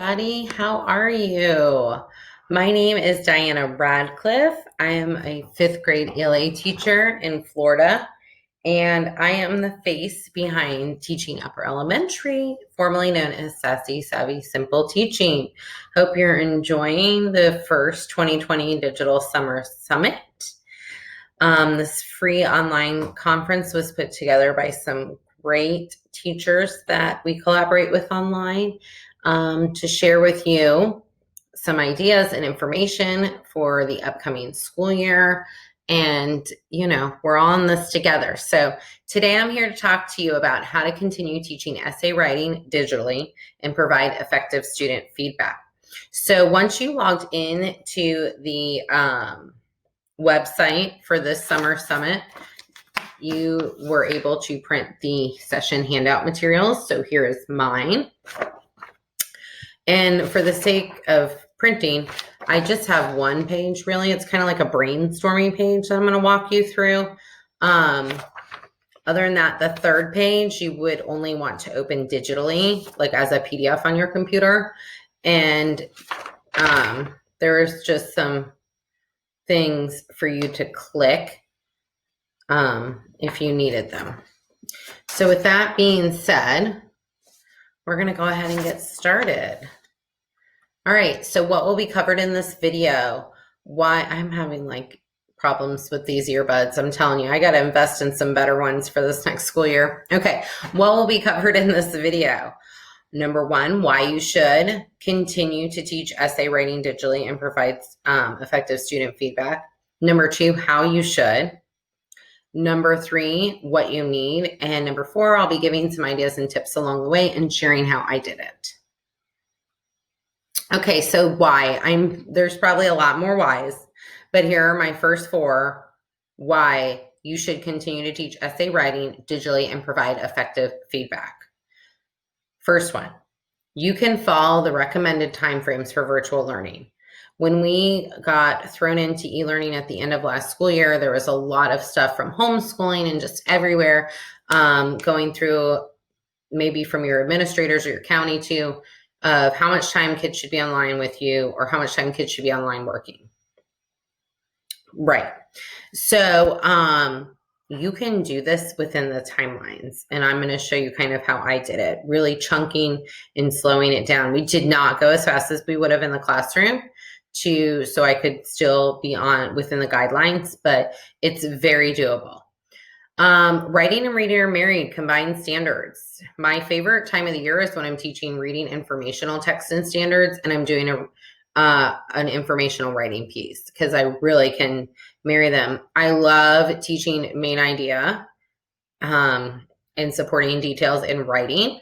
Buddy, how are you? My name is Diana Radcliffe. I am a fifth grade ELA teacher in Florida, and I am the face behind Teaching Upper Elementary, formerly known as Sassy Savvy Simple Teaching. Hope you're enjoying the first 2020 Digital Summer Summit. This free online conference was put together by some great teachers that we collaborate with online to share with you some ideas and information for the upcoming school year. And, we're all in this together. So today I'm here to talk to you about how to continue teaching essay writing digitally and provide effective student feedback. So once you logged in to the website for this summer summit, you were able to print the session handout materials. So here is mine. And for the sake of printing, I just have one page really. It's kind of like a brainstorming page that I'm going to walk you through. Other than that, the third page you would only want to open digitally, like as a PDF on your computer. And there's just some things for you to click if you needed them. So with that being said, we're going to go ahead and get started. All right, so what will be covered in this video? Why I'm having problems with these earbuds. I'm telling you, I got to invest in some better ones for this next school year. Okay, what will be covered in this video? Number one, why you should continue to teach essay writing digitally and provide effective student feedback. Number two, how you should. Number three, what you need. And number four, I'll be giving some ideas and tips along the way and sharing how I did it. Okay, so why? There's probably a lot more whys, but here are my first four why you should continue to teach essay writing digitally and provide effective feedback. First one, you can follow the recommended timeframes for virtual learning. When we got thrown into e-learning at the end of last school year, there was a lot of stuff from homeschooling and just everywhere going through, maybe from your administrators or your county too, of how much time kids should be online with you or how much time kids should be online working. Right. So you can do this within the timelines. And I'm going to show you kind of how I did it, really chunking and slowing it down. We did not go as fast as we would have in the classroom so I could still be on within the guidelines, but it's very doable. Writing and reading are married, combined standards. My favorite time of the year is when I'm teaching reading informational text and standards, and I'm doing an informational writing piece because I really can marry them. I love teaching main idea and supporting details in writing.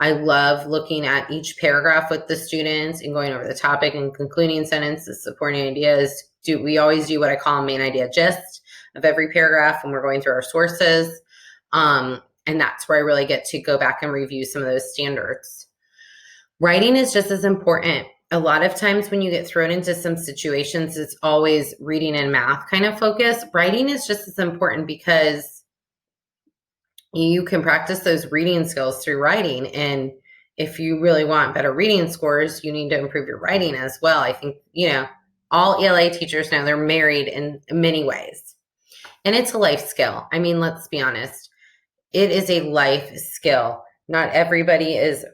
I love looking at each paragraph with the students and going over the topic and concluding sentences, supporting ideas. We always do what I call a main idea gist of every paragraph when we're going through our sources. And that's where I really get to go back and review some of those standards. Writing is just as important. A lot of times when you get thrown into some situations, it's always reading and math kind of focus. Writing is just as important because you can practice those reading skills through writing. And if you really want better reading scores, you need to improve your writing as well. I think, all ELA teachers know they're married in many ways. And it's a life skill. I mean, let's be honest. It is a life skill. Not everybody is,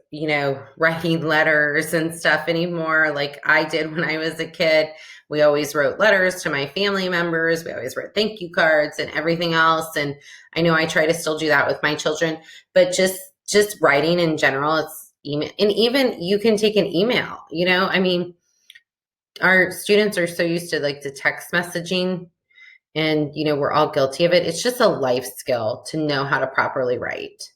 writing letters and stuff anymore like I did when I was a kid. We always wrote letters to my family members. We always wrote thank you cards and everything else. And I know I try to still do that with my children, but just writing in general, it's email. And even you can take an email, our students are so used to the text messaging. And, we're all guilty of it. It's just a life skill to know how to properly write.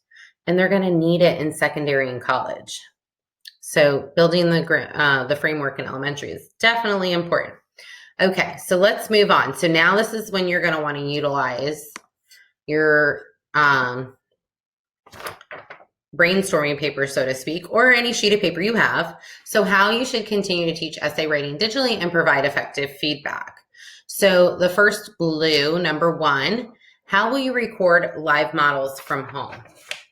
And they're going to need it in secondary and college. So building the framework in elementary is definitely important. Okay, so let's move on. So now this is when you're going to want to utilize your brainstorming paper, so to speak, or any sheet of paper you have. So how you should continue to teach essay writing digitally and provide effective feedback. So the first blue, number one, how will you record live models from home?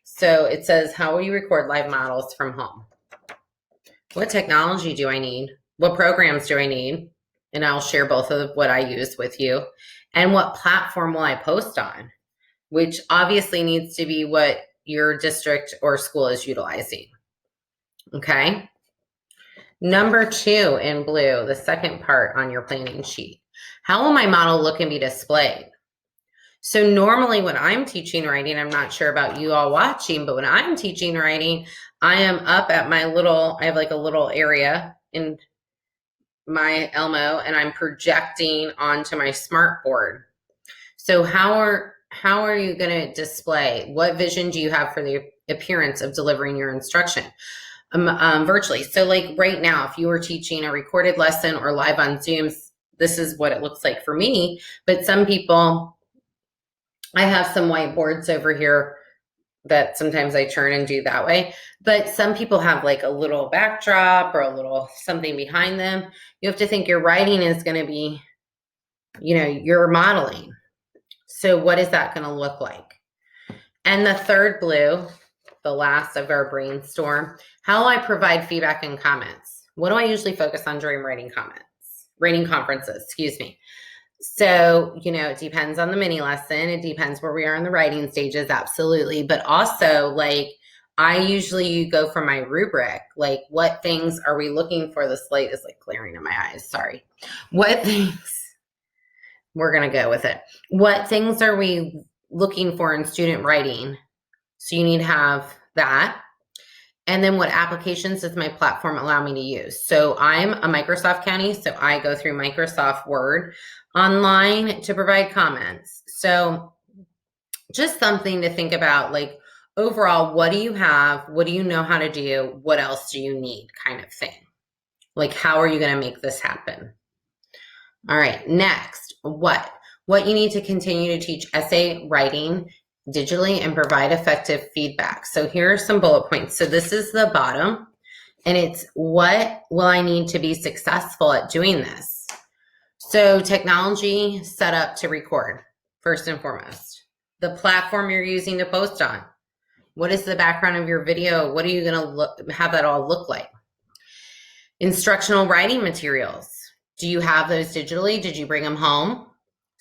So it says, how will you record live models from home? What technology do I need? What programs do I need? And I'll share both of what I use with you. And what platform will I post on? Which obviously needs to be what your district or school is utilizing. Okay. Number 2 in blue, the second part on your planning sheet. How will my model look and be displayed? So normally when I'm teaching writing, I'm not sure about you all watching, but when I'm teaching writing, I am up at my I have like a little area in my Elmo and I'm projecting onto my smart board. So how are you going to display? What vision do you have for the appearance of delivering your instruction virtually? So like right now, if you were teaching a recorded lesson or live on Zoom, this is what it looks like for me. But some people, I have some whiteboards over here that sometimes I turn and do that way. But some people have like a little backdrop or a little something behind them. You have to think your writing is going to be, you're modeling. So what is that going to look like? And the third blue, the last of our brainstorm, how will I provide feedback and comments? What do I usually focus on during writing conferences, excuse me. So, it depends on the mini lesson. It depends where we are in the writing stages, absolutely. But also, like, I usually go for my rubric, like, what things are we looking for? This light is like glaring in my eyes, sorry. What things, we're going to go with it. What things are we looking for in student writing? So you need to have that. And then what applications does my platform allow me to use? So I'm a Microsoft County, so I go through Microsoft Word online to provide comments. So just something to think about, like overall, what do you have? What do you know how to do? What else do you need, kind of thing? Like, how are you going to make this happen? All right, next, what you need to continue to teach essay writing digitally and provide effective feedback. So here are some bullet points. So this is the bottom, and it's what will I need to be successful at doing this? So technology set up to record, first and foremost. The platform you're using to post on. What is the background of your video? What are you going to have that all look like? Instructional writing materials. Do you have those digitally? Did you bring them home?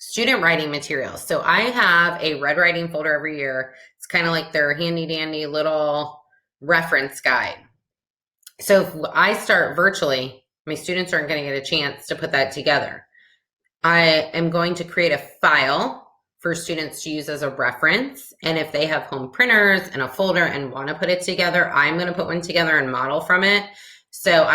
Student writing materials. So I have a red writing folder every year. It's kind of like their handy dandy little reference guide. So if I start virtually, my students aren't going to get a chance to put that together. I am going to create a file for students to use as a reference. And if they have home printers and a folder and want to put it together, I'm going to put one together and model from it. So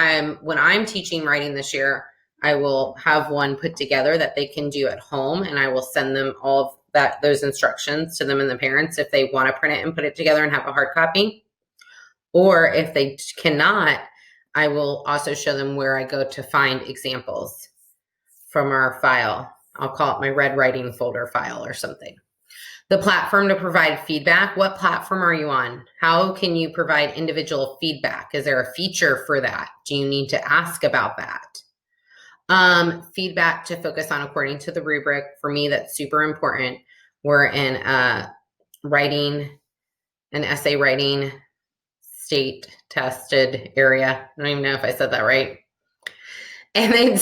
when I'm teaching writing this year, I will have one put together that they can do at home, and I will send them all of those instructions to them and the parents if they want to print it and put it together and have a hard copy. Or if they cannot, I will also show them where I go to find examples from our file. I'll call it my red writing folder file or something. The platform to provide feedback. What platform are you on? How can you provide individual feedback? Is there a feature for that? Do you need to ask about that? Feedback to focus on according to the rubric. For me, that's super important. We're in an essay writing state tested area. I don't even know if I said that right. And then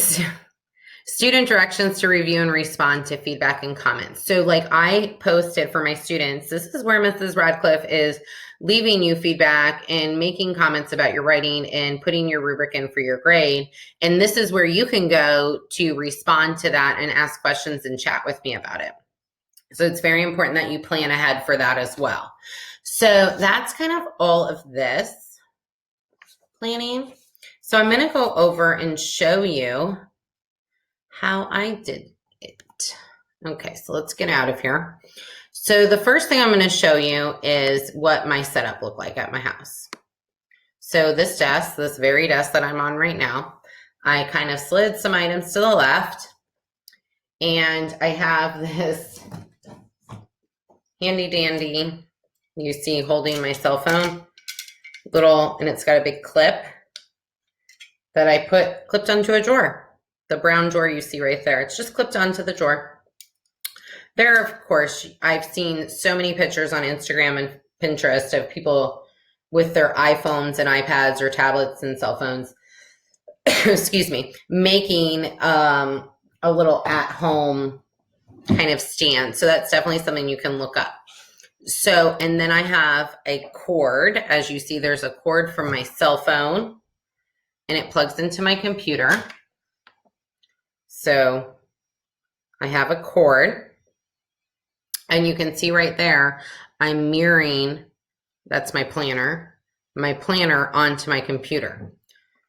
student directions to review and respond to feedback and comments. So like I posted for my students, this is where Mrs. Radcliffe is leaving you feedback and making comments about your writing and putting your rubric in for your grade. And this is where you can go to respond to that and ask questions and chat with me about it. So it's very important that you plan ahead for that as well. So that's kind of all of this planning. So I'm going to go over and show you how I did it. Okay, so let's get out of here. So the first thing I'm going to show you is what my setup looked like at my house. So this desk, this very desk that I'm on right now, I kind of slid some items to the left, and I have this handy dandy, you see holding my cell phone, and it's got a big clip that I clipped onto a drawer. The brown drawer you see right there. It's just clipped onto the drawer. There, of course, I've seen so many pictures on Instagram and Pinterest of people with their iPhones and iPads or tablets and cell phones, excuse me, making a little at-home kind of stand. So that's definitely something you can look up. So, and then I have a cord. As you see, there's a cord from my cell phone and it plugs into my computer. So I have a cord and you can see right there, I'm mirroring, that's my planner onto my computer.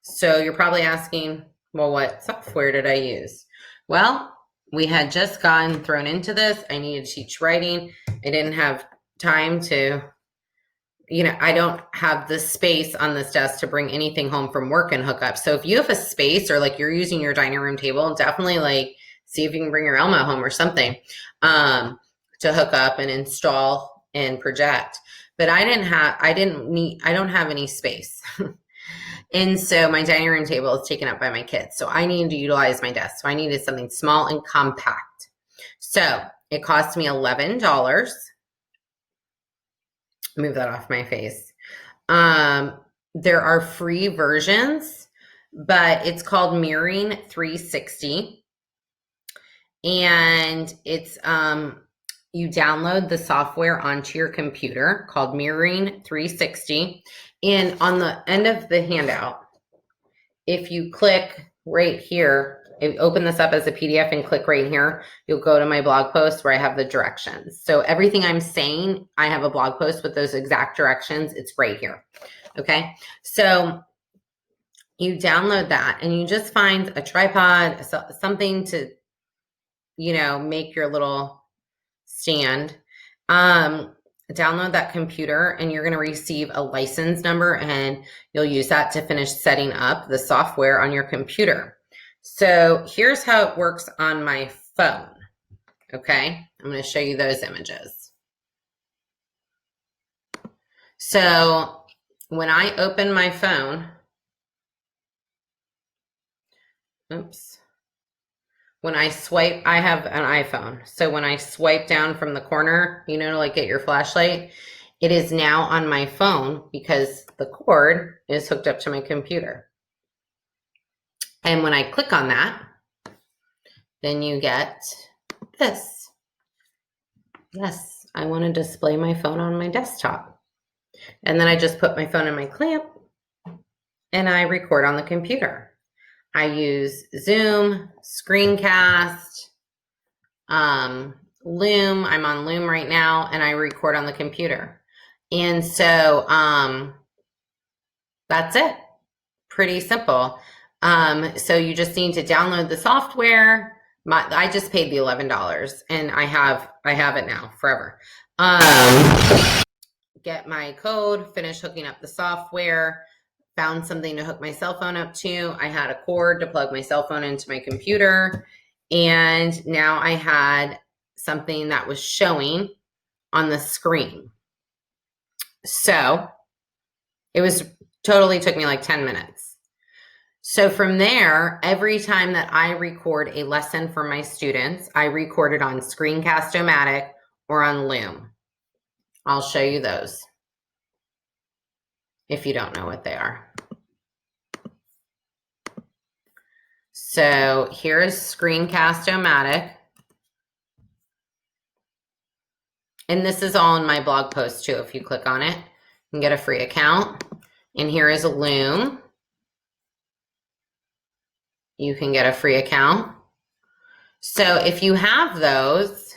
So you're probably asking, well, what software did I use? Well, we had just gotten thrown into this. I needed to teach writing. I didn't have time to, I don't have the space on this desk to bring anything home from work and hook up. So if you have a space or like you're using your dining room table, definitely like see if you can bring your Elmo home or something to hook up and install and project. But I don't have any space. And so my dining room table is taken up by my kids. So I needed to utilize my desk. So I needed something small and compact. So it cost me $11. Move that off my face. There are free versions, but it's called Mirroring 360. And it's you download the software onto your computer called Mirroring 360. And on the end of the handout, if you click right here, if you open this up as a PDF and click right here, you'll go to my blog post where I have the directions. So everything I'm saying, I have a blog post with those exact directions. It's right here. Okay. So you download that and you just find a tripod, something to, make your little stand. Download that computer and you're going to receive a license number and you'll use that to finish setting up the software on your computer. So here's how it works on my phone. Okay, I'm going to show you those images. So when I open my phone, when I swipe, I have an iPhone. So when I swipe down from the corner, to like get your flashlight, it is now on my phone because the cord is hooked up to my computer. And when I click on that, then you get this. Yes, I want to display my phone on my desktop. And then I just put my phone in my clamp and I record on the computer. I use Zoom, Screencast, Loom. I'm on Loom right now and I record on the computer. And so that's it. Pretty simple. So you just need to download the software. I just paid the $11 and I have it now forever. Get my code, finish hooking up the software, found something to hook my cell phone up to. I had a cord to plug my cell phone into my computer. And now I had something that was showing on the screen. So it totally took me like 10 minutes. So from there, every time that I record a lesson for my students, I record it on Screencast-O-Matic or on Loom. I'll show you those if you don't know what they are. So here's Screencast-O-Matic. And this is all in my blog post too. If you click on it, you can get a free account. And here is a Loom. You can get a free account. So if you have those,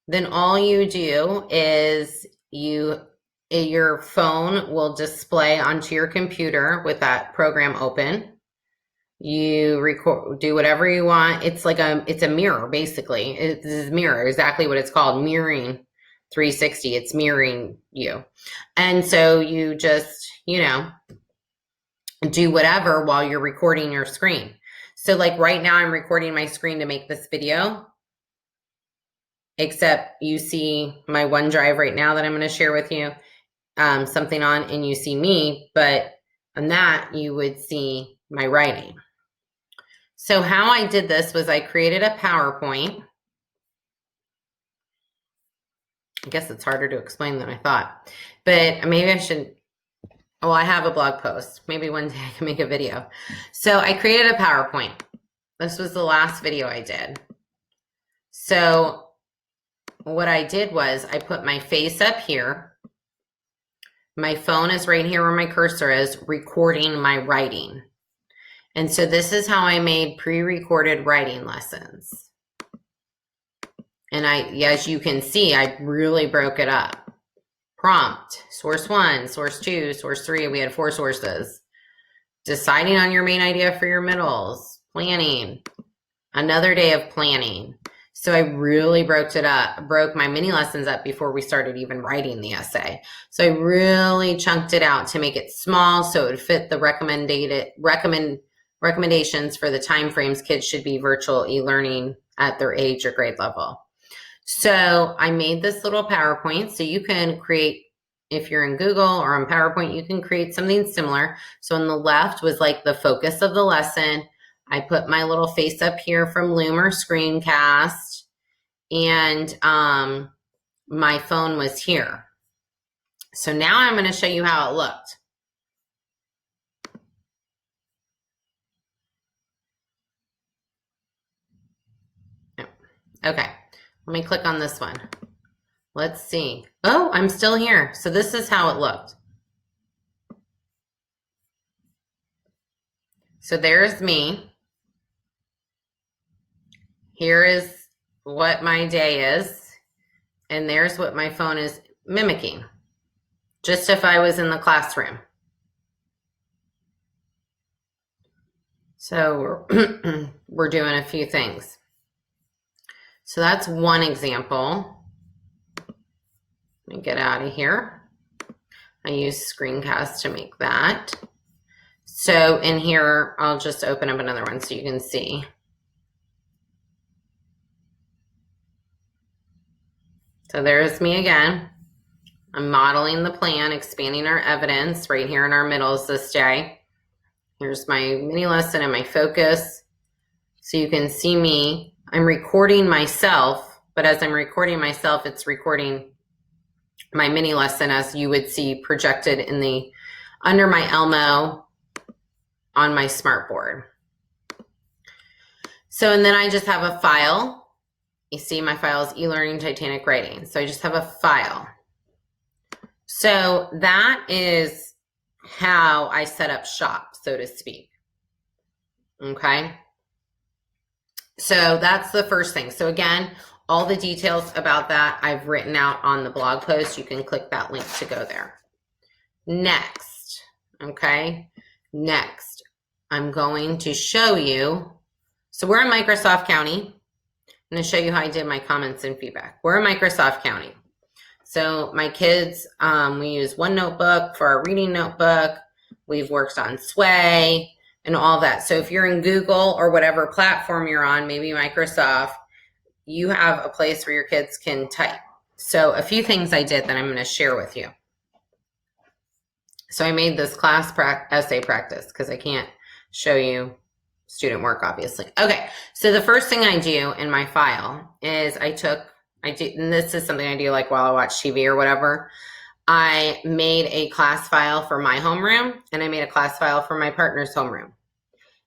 then all you do is your phone will display onto your computer with that program open. You record, do whatever you want. It's like it's a mirror, basically. This is mirror, exactly what it's called, Mirroring 360. It's mirroring you. And so you just, do whatever while you're recording your screen. So like right now I'm recording my screen to make this video, except you see my OneDrive right now that I'm going to share with you, something on, and you see me, but on that you would see my writing. So how I did this was I created a PowerPoint. I guess it's harder to explain than I thought, but maybe I should Oh, I have a blog post. Maybe one day I can make a video. So I created a PowerPoint. This was the last video I did. So what I did was I put my face up here. My phone is right here where my cursor is, recording my writing. And so this is how I made pre-recorded writing lessons. And as you can see, I really broke it up. Prompt, source 1, source 2, source 3. We had 4 sources. Deciding on your main idea for your middles. Planning. Another day of planning. So I really broke my mini lessons up before we started even writing the essay. So I really chunked it out to make it small so it would fit the recommendations for the time frames kids should be virtual e-learning at their age or grade level. So I made this little PowerPoint. So you can create, if you're in Google or on PowerPoint, you can create something similar. So on the left was like the focus of the lesson. I put my little face up here from Loom or Screencast, and my phone was here. So now I'm going to show you how it looked. Okay, let me click on this one. Let's see. Oh, I'm still here. So this is how it looked. So there's me. Here is what my day is. And there's what my phone is mimicking. Just if I was in the classroom. So we're doing a few things. So that's one example. Let me get out of here. I use Screencast to make that. So in here, I'll just open up another one so you can see. So there's me again. I'm modeling the plan, expanding our evidence right here in our middles this day. Here's my mini lesson and my focus. So you can see me. I'm recording myself, but as I'm recording myself, it's recording my mini lesson as you would see projected in the under my Elmo on my smartboard. So, and then I just have a file. You see my file is eLearning Titanic Writing. So I just have a file. So that is how I set up shop, so to speak. Okay. So that's the first thing. So again, all the details about that I've written out on the blog post. You can click that link to go there. Next, okay, next, I'm going to show you. So we're in Microsoft County. I'm going to show you how I did my comments and feedback. We're in Microsoft County. So my kids, we use OneNotebook for our reading notebook. We've worked on Sway and all that. So if you're in Google or whatever platform you're on, maybe Microsoft, you have a place where your kids can type. So a few things I did that I'm going to share with you. So I made this class essay practice because I can't show you student work, obviously. Okay, so the first thing I do in my file is and this is something I do like while I watch TV or whatever. I made a class file for my homeroom, and I made a class file for my partner's homeroom.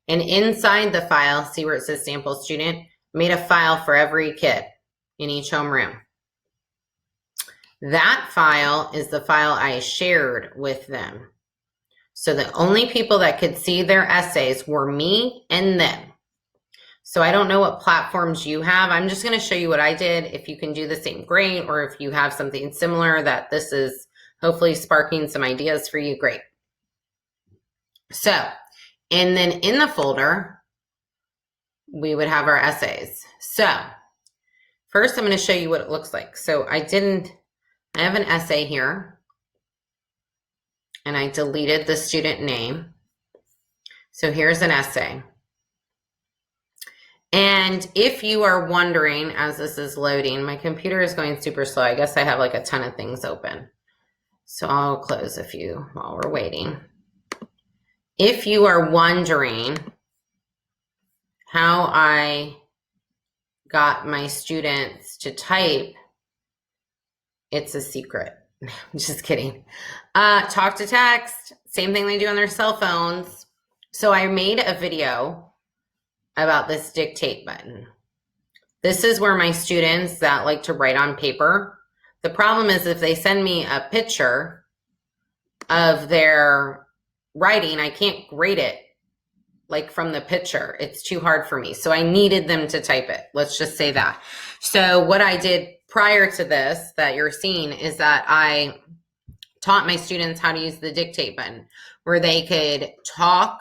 And inside the file, see where it says sample student, made a file for every kid in each homeroom. That file is the file I shared with them. So the only people that could see their essays were me and them. So I don't know what platforms you have. I'm just going to show you what I did. If you can do the same, great. Or if you have something similar that this is hopefully sparking some ideas for you, great. So, and then in the folder, we would have our essays. So first I'm going to show you what it looks like. So I have an essay here, and I deleted the student name. So here's an essay. And if you are wondering, as this is loading, my computer is going super slow. I guess I have like a ton of things open. So I'll close a few while we're waiting. If you are wondering how I got my students to type, it's a secret. I'm just kidding. Talk to text, Same thing they do on their cell phones. So I made a video about this dictate button. This is where my students that like to write on paper, the problem is if they send me a picture of their writing, I can't grade it like from the picture. It's too hard for me. So I needed them to type it. Let's just say that. So what I did prior to this that you're seeing is that I taught my students how to use the dictate button where they could talk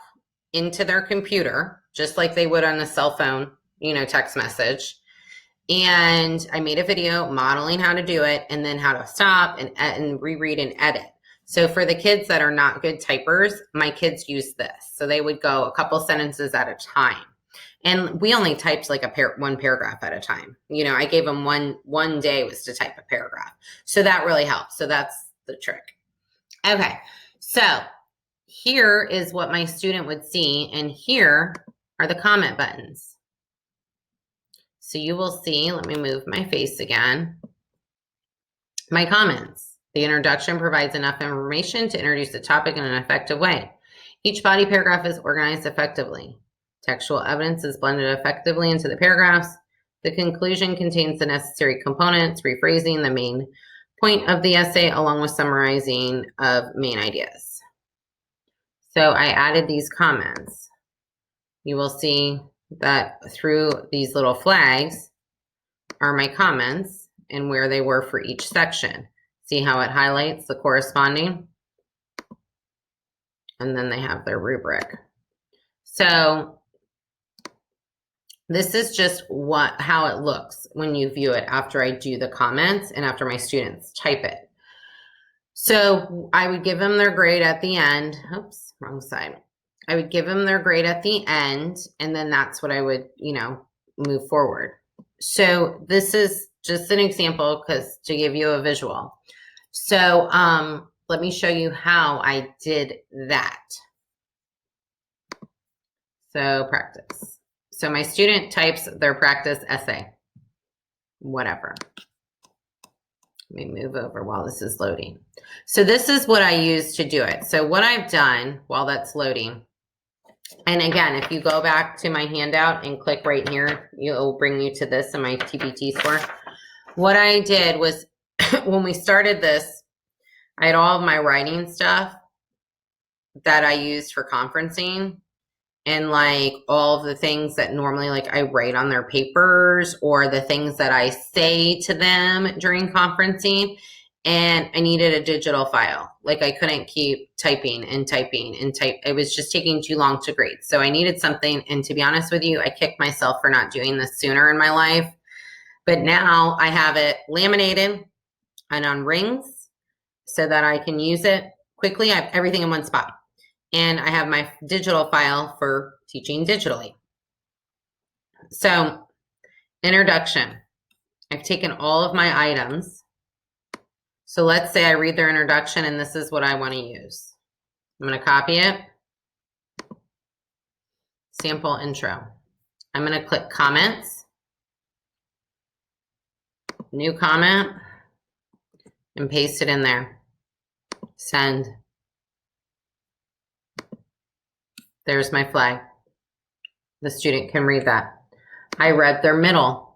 into their computer just like they would on a cell phone, text message. And I made a video modeling how to do it and then how to stop and reread and edit. So for the kids that are not good typers, my kids use this. So they would go a couple sentences at a time. And we only typed like one paragraph at a time. I gave them one day was to type a paragraph. So that really helps. So that's the trick. Okay. So here is what my student would see. And here are the comment buttons. So you will see, let me move my face again. My comments. The introduction provides enough information to introduce the topic in an effective way. Each body paragraph is organized effectively. Textual evidence is blended effectively into the paragraphs. The conclusion contains the necessary components, rephrasing the main point of the essay along with summarizing of main ideas. So I added these comments. You will see that through these little flags are my comments and where they were for each section. See how it highlights the corresponding? And then they have their rubric. So this is just how it looks when you view it after I do the comments and after my students type it. So I would give them their grade at the end. Oops, wrong side. I would give them their grade at the end, and then that's what I would, move forward. So this is just an example to give you a visual. So let me show you how I did that. So practice. So my student types their practice essay, whatever. Let me move over while this is loading. So this is what I use to do it. So what I've done while that's loading, and again, if you go back to my handout and click right here, it'll bring you to this in my TPT score. What I did was when we started this, I had all of my writing stuff that I used for conferencing and like all of the things that normally like I write on their papers or the things that I say to them during conferencing. And I needed a digital file. Like I couldn't keep typing and typing and type. It was just taking too long to grade. So I needed something. And to be honest with you, I kicked myself for not doing this sooner in my life. But now I have it laminated and on rings so that I can use it quickly. I have everything in one spot. And I have my digital file for teaching digitally. So introduction. I've taken all of my items. So let's say I read their introduction and this is what I want to use. I'm going to copy it. Sample intro. I'm going to click comments. New comment. And paste it in there. Send. There's my flag. The student can read that. I read their middle.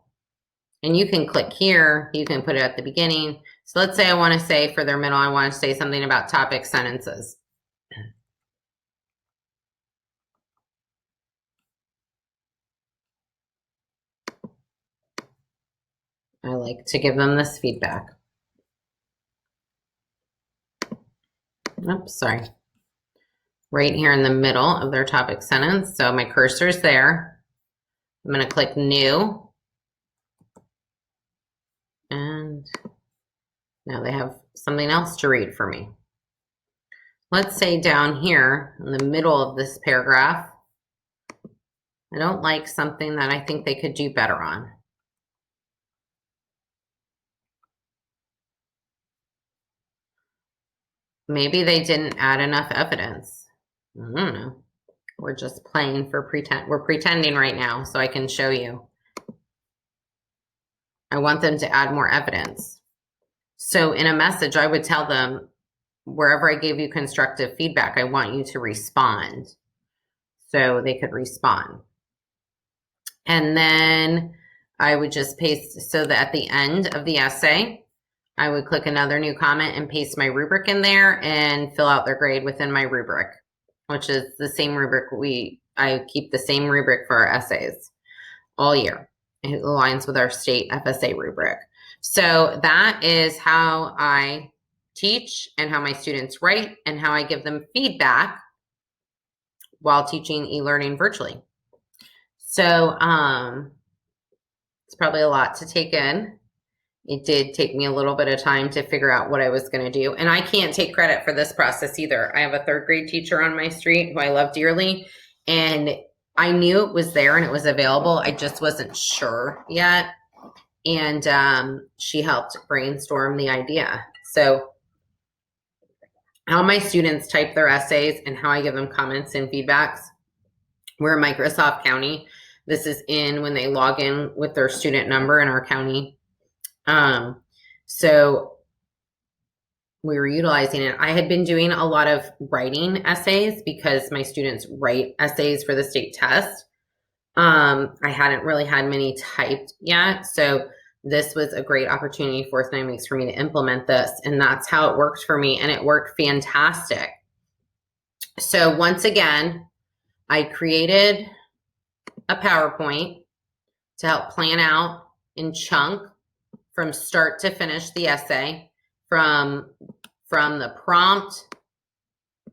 And you can click here. You can put it at the beginning. So let's say I want to say for their middle, I want to say something about topic sentences. I like to give them this feedback. Oops, sorry. Right here in the middle of their topic sentence. So my cursor's there. I'm going to click new. And now they have something else to read for me. Let's say down here in the middle of this paragraph, I don't like something that I think they could do better on. Maybe they didn't add enough evidence. I don't know. We're just playing for pretend. We're pretending right now so I can show you. I want them to add more evidence. So in a message, I would tell them, wherever I gave you constructive feedback, I want you to respond. So they could respond. And then I would just paste, so that at the end of the essay, I would click another new comment and paste my rubric in there and fill out their grade within my rubric, which is the same rubric I keep the same rubric for our essays all year. It aligns with our state FSA rubric. So that is how I teach and how my students write and how I give them feedback while teaching e-learning virtually. So it's probably a lot to take in. It did take me a little bit of time to figure out what I was going to do. And I can't take credit for this process either. I have a third grade teacher on my street who I love dearly. And I knew it was there and it was available. I just wasn't sure yet. And she helped brainstorm the idea. So how my students type their essays and how I give them comments and feedbacks. We're Microsoft County. This is in when they log in with their student number in our county. So we were utilizing it. I had been doing a lot of writing essays because my students write essays for the state test. I hadn't really had many typed yet. So this was a great opportunity, 4th 9 weeks, for me to implement this. And that's how it worked for me. And it worked fantastic. So once again, I created a PowerPoint to help plan out in chunk from start to finish the essay, from the prompt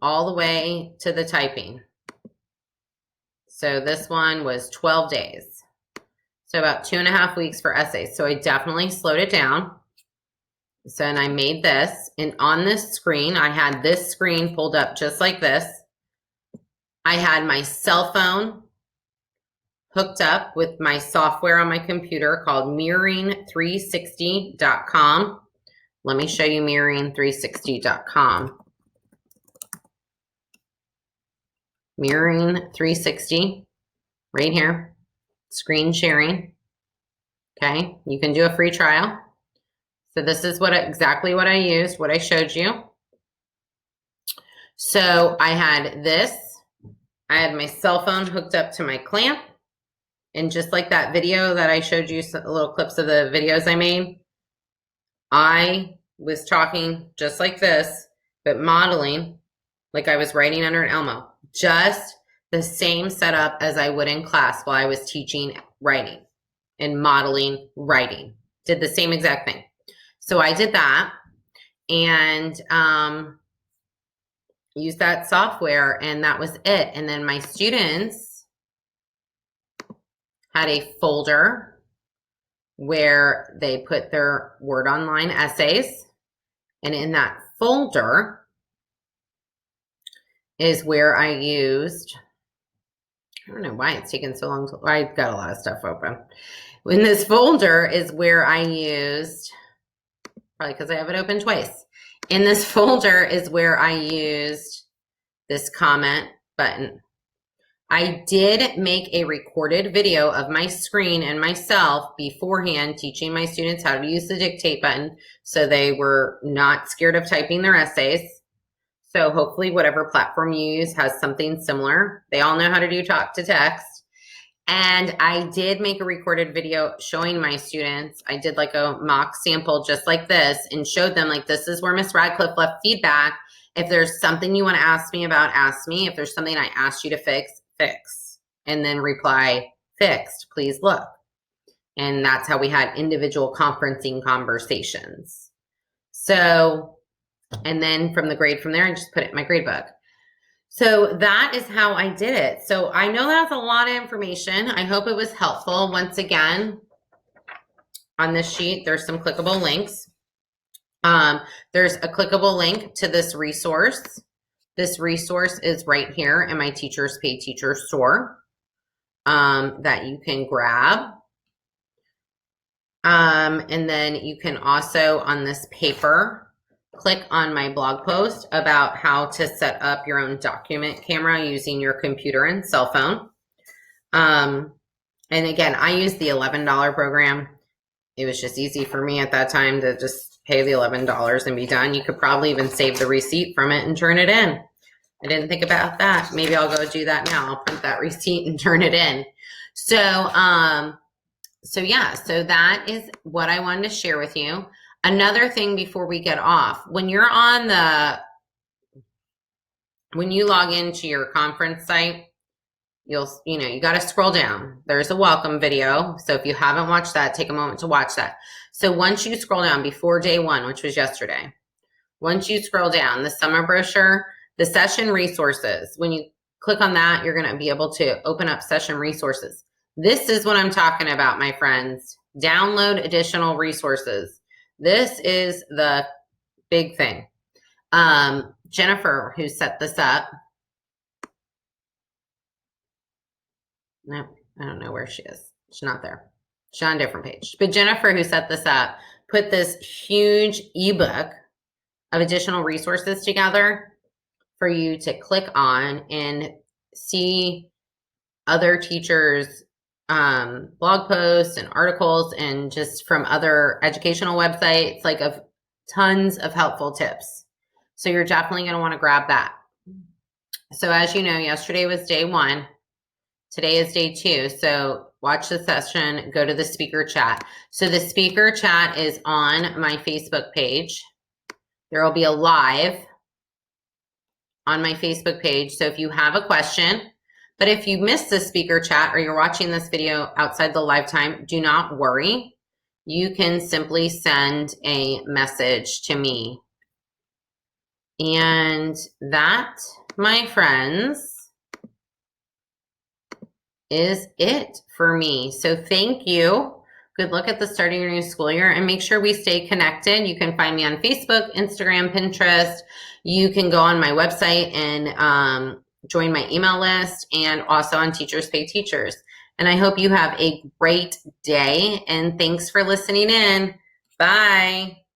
all the way to the typing. So this one was 12 days. So about 2.5 weeks for essays. So I definitely slowed it down. So, and I made this, and on this screen, I had this screen pulled up just like this. I had my cell phone hooked up with my software on my computer called mirroring360.com. Let me show you mirroring360.com. Mirroring360, right here, screen sharing. Okay, you can do a free trial. So this is exactly what I used, what I showed you. So I had this. I had my cell phone hooked up to my clamp. And just like that video that I showed you, some little clips of the videos I made, I was talking just like this, but modeling like I was writing under an Elmo. Just the same setup as I would in class while I was teaching writing and modeling writing. Did the same exact thing. So I did that and used that software, and that was it. And then my students had a folder where they put their Word Online essays. And in that folder is where I used, I don't know why it's taken so long. I've got a lot of stuff open. In this folder is where I used, probably because I have it open twice. In this folder is where I used this comment button. I did make a recorded video of my screen and myself beforehand teaching my students how to use the dictate button so they were not scared of typing their essays. So hopefully whatever platform you use has something similar. They all know how to do talk to text. And I did make a recorded video showing my students. I did like a mock sample just like this and showed them like, this is where Miss Radcliffe left feedback. If there's something you want to ask me about, ask me. If there's something I asked you to fix, fix. And then reply, fixed, please look. And that's how we had individual conferencing conversations. So, and then from the grade from there, I just put it in my grade book. So that is how I did it. So I know that's a lot of information. I hope it was helpful. Once again, on this sheet, there's some clickable links. There's a clickable link to this resource. This resource is right here in my Teachers Pay Teacher store that you can grab. And then you can also, on this paper, click on my blog post about how to set up your own document camera using your computer and cell phone. And again, I used the $11 program. It was just easy for me at that time to just pay the $11 and be done. You could probably even save the receipt from it and turn it in. I didn't think about that. Maybe I'll go do that now. I'll print that receipt and turn it in. So yeah, so that is what I wanted to share with you. Another thing before we get off, when you log into your conference site, you got to scroll down. There's a welcome video. So if you haven't watched that, take a moment to watch that. So once you scroll down before day one, which was yesterday, once you scroll down, the summer brochure, the session resources, when you click on that, you're going to be able to open up session resources. This is what I'm talking about, my friends. Download additional resources. This is the big thing. Jennifer, who set this up. No, I don't know where she is. She's not there. She's on a different page. But Jennifer, who set this up, put this huge ebook of additional resources together for you to click on and see other teachers' blog posts and articles, and just from other educational websites, like of tons of helpful tips. So you're definitely going to want to grab that. So as you know, yesterday was day one. Today is day two. So watch the session, go to the speaker chat. So the speaker chat is on my Facebook page. There will be a live on my Facebook page. So if you have a question, but if you missed the speaker chat or you're watching this video outside the live time, do not worry. You can simply send a message to me. And that, my friends, is it for me. So thank you. Good luck at the start of your new school year, and make sure we stay connected. You can find me on Facebook, Instagram, Pinterest. You can go on my website and join my email list, and also on Teachers Pay Teachers. And I hope you have a great day, and thanks for listening in. Bye.